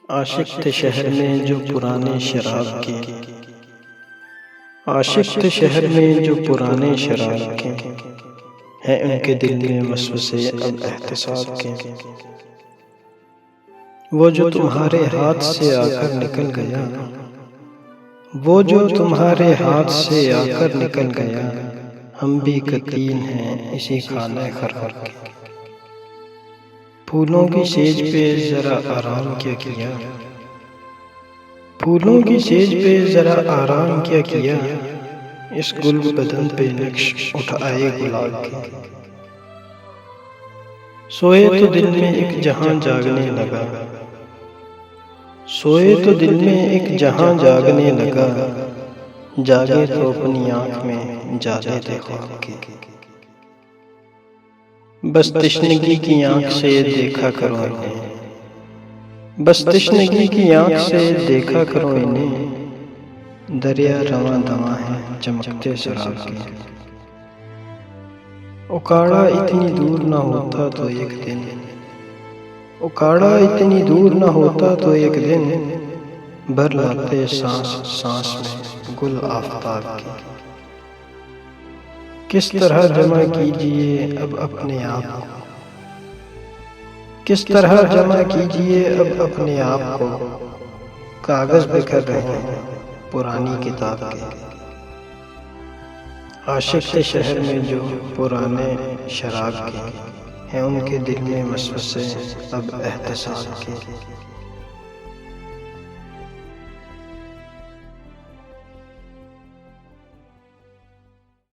عاشق تھے شہر میں جو پرانے شراب کے، عاشق تھے شہر میں جو پرانے شراب کے، ہیں ان کے دل میں وسوسے اب احتساب کے۔ وہ جو تمہارے ہاتھ سے آ کر نکل گیا، وہ جو تمہارے ہاتھ سے آ کر نکل گیا، ہم بھی قتیل ہیں اسی خانہ خراب کے۔ پھولوں کی سیج پہ ذرا آرام کیا کیا، پھولوں کی سیج پہ ذرا آرام کیا کیا، اس گل بدن پہ نقش اٹھائے گلاب کے۔ سوئے تو دل میں ایک جہاں جاگنے لگا، سوئے تو دل میں ایک جہاں جاگنے لگا، جاگے تو اپنی آنکھ میں جالے تھے خواب کے۔ بس تشنگی کی آنکھ سے دیکھا کرو انہیں، بس تشنگی کی آنکھ سے دیکھا کرو انہیں، دریا رواں دواں ہے چمکتے سراب کے۔ اکاڑا اتنی دور نہ ہوتا تو ایک دن، اکاڑا اتنی دور نہ ہوتا تو ایک دن، بھر لاتے سانس سانس میں گل آفتاب کے۔ کس طرح جمع کیجئے اب اپنے آپ کو، کس طرح جمع کیجئے اب اپنے آپ کو، کاغذ بکھر رہے ہیں پرانی کتاب کے۔ عاشق تھے شہر میں جو پرانے شراب کے، ہیں ان کے دل میں وسوسے اب احتساب کے۔